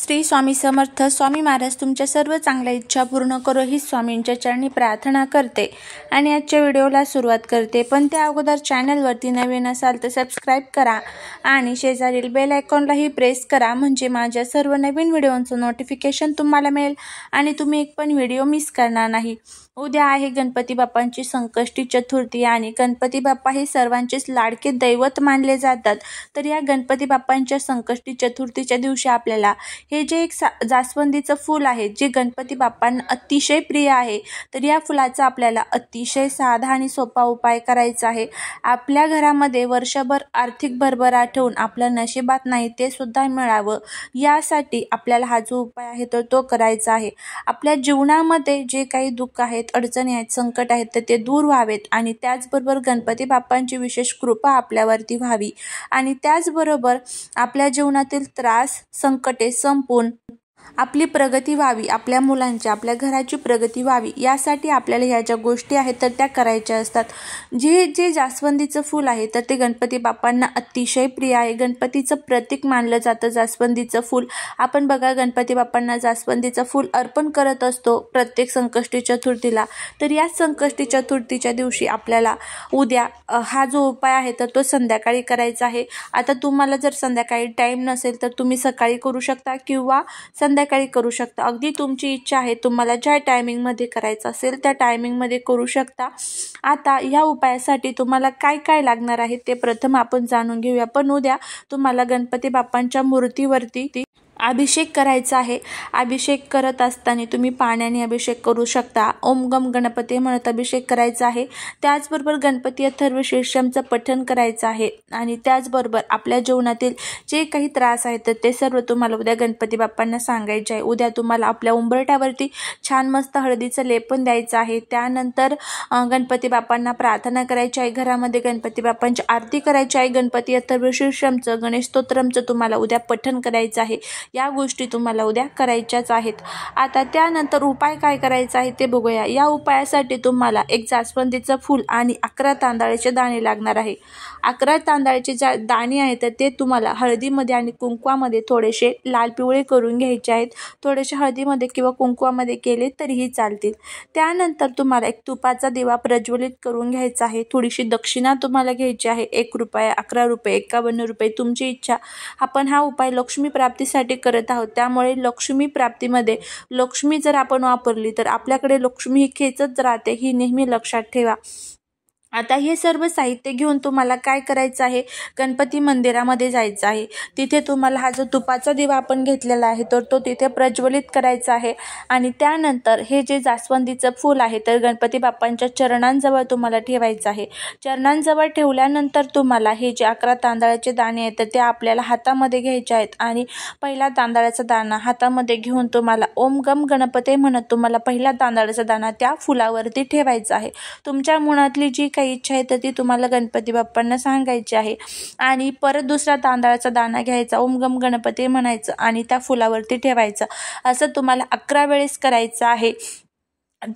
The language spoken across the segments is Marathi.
श्री स्वामी समर्थ. स्वामी महाराज तुमच्या सर्व चांगल्या इच्छा पूर्ण करो ही स्वामींच्या चरणी प्रार्थना करते आणि आजच्या व्हिडिओला सुरुवात करते. पण त्या अगोदर चॅनलवरती नवीन असाल तर सबस्क्राईब करा आणि शेजारील बेल आयकॉनलाही प्रेस करा, म्हणजे माझ्या सर्व नवीन व्हिडिओंचं नोटिफिकेशन तुम्हाला मिळेल आणि तुम्ही एक पण व्हिडिओ मिस करणार नाही. उद्या आहे गणपती बाप्पांची संकष्टी चतुर्थी आणि गणपती बाप्पा हे सर्वांचेच लाडके दैवत मानले जातात. तर या गणपती बाप्पांच्या संकष्टी चतुर्थीच्या दिवशी आपल्याला हे जे एक जास्वंदीचं फूल आहे जे गणपती बाप्पांना अतिशय प्रिय आहे, तर या फुलाचा आपल्याला अतिशय साधा आणि सोपा उपाय करायचा आहे. आपल्या घरामध्ये वर्षभर आर्थिक भरभराट ठेवून आपल्या नशिबात नाही ते सुद्धा मिळावं, यासाठी आपल्याला हा जो उपाय आहे तर तो करायचा आहे. आपल्या जीवनामध्ये जे काही दुःख आहेत, अडचणी आहेत, संकट आहेत तर ते दूर व्हावेत आणि त्याचबरोबर गणपती बाप्पांची विशेष कृपा आपल्यावरती व्हावी आणि त्याचबरोबर आपल्या जीवनातील त्रास संकटे संपून आपली प्रगती व्हावी, आपल्या मुलांची आपल्या घराची प्रगती व्हावी, यासाठी आपल्याला ह्या ज्या गोष्टी आहेत तर त्या करायच्या असतात. जे जास्वंदीचं फूल आहे तर ते गणपती बाप्पांना अतिशय प्रिय आहे. गणपतीचं प्रतीक मानलं जातं जास्वंदीचं फूल. आपण बघा गणपती बाप्पांना जास्वंदीचं फूल अर्पण करत असतो प्रत्येक संकष्टी चतुर्थीला. तर या संकष्टी चतुर्थीच्या दिवशी आपल्याला उद्या हा जो उपाय आहे तर तो संध्याकाळी करायचा आहे. आता तुम्हाला जर संध्याकाळी टाईम नसेल तर तुम्ही सकाळी करू शकता किंवा संध्याकाळी करू शकता. अगदी तुमची इच्छा आहे, तुम्हाला ज्या टायमिंगमध्ये करायचं असेल त्या टायमिंगमध्ये करू शकता. आता या उपायासाठी तुम्हाला काय काय लागणार आहे ते प्रथम आपण जाणून घेऊया. पण उद्या तुम्हाला गणपती बाप्पांच्या मूर्तीवरती अभिषेक करायचा आहे. अभिषेक करत असताना तुम्ही पाण्याने अभिषेक करू शकता. ओम गम गणपती म्हणत अभिषेक करायचा आहे. त्याचबरोबर गणपती अथर्व शीर्षमचं पठण करायचं आहे आणि त्याचबरोबर आपल्या जीवनातील जे काही त्रास आहेत तर ते सर्व तुम्हाला उद्या गणपती बाप्पांना सांगायचे आहे. उद्या तुम्हाला आपल्या उंबरठ्यावरती छान मस्त हळदीचं लेपन द्यायचं आहे. त्यानंतर गणपती बाप्पांना प्रार्थना करायची आहे. घरामध्ये गणपती बाप्पांची आरती करायची आहे. गणपती अथर्व शीर्षमचं गणेश स्तोत्रमचं तुम्हाला उद्या पठण करायचं आहे. या गोष्टी तुम्हाला उद्या करायच्याच आहेत. आता त्यानंतर उपाय काय करायचा आहे ते बघूया. या उपायासाठी तुम्हाला एक जास्वंदीचं फूल आणि 11 तांदळाचे दाणे लागणार आहे. 11 तांदळाचे दाणे आहेत तर ते तुम्हाला हळदीमध्ये आणि कुंकवामध्ये थोडेसे लाल पिवळे करून घ्यायचे आहेत. थोडेसे हळदीमध्ये किंवा कुंकवामध्ये केले तरीही चालतील. त्यानंतर तुम्हाला एक तुपाचा दिवा प्रज्वलित करून घ्यायचा आहे. थोडीशी दक्षिणा तुम्हाला घ्यायची आहे. 1 रुपया, 11 रुपये, 51 रुपये तुमची इच्छा. आपण हा उपाय लक्ष्मी प्राप्तीसाठी करत आहोत, त्यामुळे लक्ष्मी प्राप्तीमध्ये लक्ष्मी जर आपण वापरली तर आपल्याकडे लक्ष्मी ही खेचत राहते, ही नेहमी लक्षात ठेवा. आता हे सर्व साहित्य घेऊन तुम्हाला काय करायचं आहे, गणपती मंदिरामध्ये जायचं आहे. तिथे तुम्हाला हा जो तुपाचा दिवा आपण घेतलेला आहे तर तो तिथे प्रज्वलित करायचा आहे आणि त्यानंतर हे जे जास्वंदीचं फूल आहे तर गणपती बाप्पांच्या चरणांजवळ तुम्हाला ठेवायचं आहे. चरणांजवळ ठेवल्यानंतर तुम्हाला हे जे 11 तांदळाचे दाणे आहेत तर ते आपल्याला हातामध्ये घ्यायचे आहेत आणि पहिला तांदळाचा दाणा हातामध्ये घेऊन तुम्हाला ओम गम गणपती म्हणत तुम्हाला पहिला तांदळाचा दाणा त्या फुलावरती ठेवायचा आहे. तुमच्या मनातली जी काही इच्छा आहे तर ती तुम्हाला गणपती बाप्पांना सांगायची आहे आणि परत दुसरा तांदळाचा दाणा घ्यायचा, ओम गम गणपती म्हणायचं आणि त्या फुलावरती ठेवायचं. असं तुम्हाला 11 वेळेस करायचं आहे.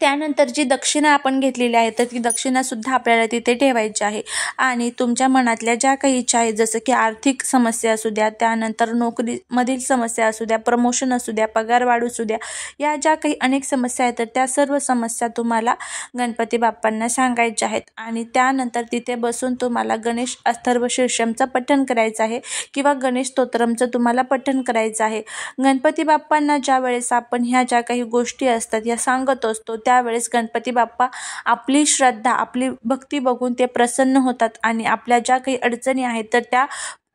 त्यानंतर जी दक्षिणा आपण घेतलेली आहे तर ती दक्षिणा सुद्धा आपल्याला तिथे ठेवायची आहे आणि तुमच्या मनातल्या ज्या काही इच्छा आहेत, जसं की आर्थिक समस्या असू द्या, त्यानंतर नोकरीमधील समस्या असू द्या, प्रमोशन असू द्या, पगार वाढ असू द्या, या ज्या काही अनेक समस्या आहेत तर त्या सर्व समस्या तुम्हाला गणपती बाप्पांना सांगायच्या आहेत आणि त्यानंतर तिथे बसून तुम्हाला गणेश अथर्व शीर्षमचं पठण करायचं आहे किंवा गणेश स्तोत्रमचं तुम्हाला पठण करायचं आहे. गणपती बाप्पांना ज्या वेळेस आपण ह्या ज्या काही गोष्टी असतात या सांगत असतो त्यावेळेस गणपती बाप्पा आपली श्रद्धा, आपली भक्ती बघून ते प्रसन्न होतात आणि आपल्या ज्या काही अडचणी आहेत तर त्या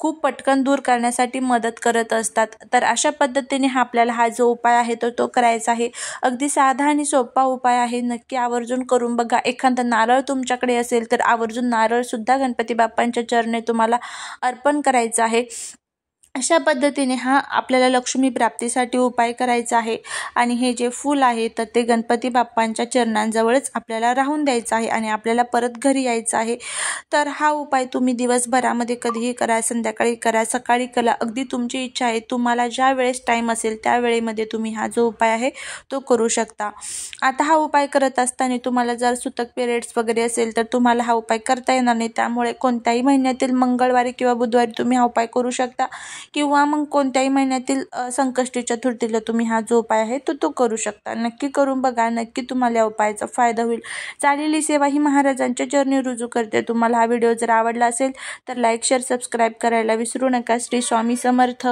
खूप पटकन दूर करण्यासाठी मदत करत असतात. तर अशा पद्धतीने आपल्याला हा जो उपाय आहे तर तो करायचा आहे. अगदी साधा आणि सोपा उपाय आहे. नक्की आवर्जून करून बघा. एखादा नारळ तुमच्याकडे असेल तर आवर्जून नारळ सुद्धा गणपती बाप्पांच्या चरणी तुम्हाला अर्पण करायचं आहे. अशा पद्धतीने हा आपल्याला लक्ष्मी प्राप्तीसाठी उपाय करायचा आहे आणि हे जे फूल आहे तर ते गणपती बाप्पांच्या चरणांजवळच आपल्याला राहून द्यायचं आहे आणि आपल्याला परत घरी यायचं आहे. तर हा उपाय तुम्ही दिवसभरामध्ये कधीही करा, संध्याकाळी करा, सकाळी करा, अगदी तुमची इच्छा आहे. तुम्हाला ज्या वेळेस टाईम असेल त्या वेळेमध्ये तुम्ही हा जो उपाय आहे तो करू शकता. आता हा उपाय करत असताना तुम्हाला जर सुतक पिरियड्स वगैरे असेल तर तुम्हाला हा उपाय करता येणार नाही, त्यामुळे कोणत्याही महिन्यातील मंगळवारी किंवा बुधवारी तुम्ही हा उपाय करू शकता. किंवा मग कोणत्याही महिन्यातील संकष्टी चतुर्थीला तुम्ही हा जो उपाय आहे तो करू शकता. नक्की करून बघा, नक्की तुम्हाला या उपायाचा फायदा होईल. चाललेली सेवा ही महाराजांच्या चरणी रुजू करते. तुम्हाला हा व्हिडिओ जर आवडला असेल तर लाईक, शेअर, सबस्क्राईब करायला विसरू नका. श्री स्वामी समर्थ.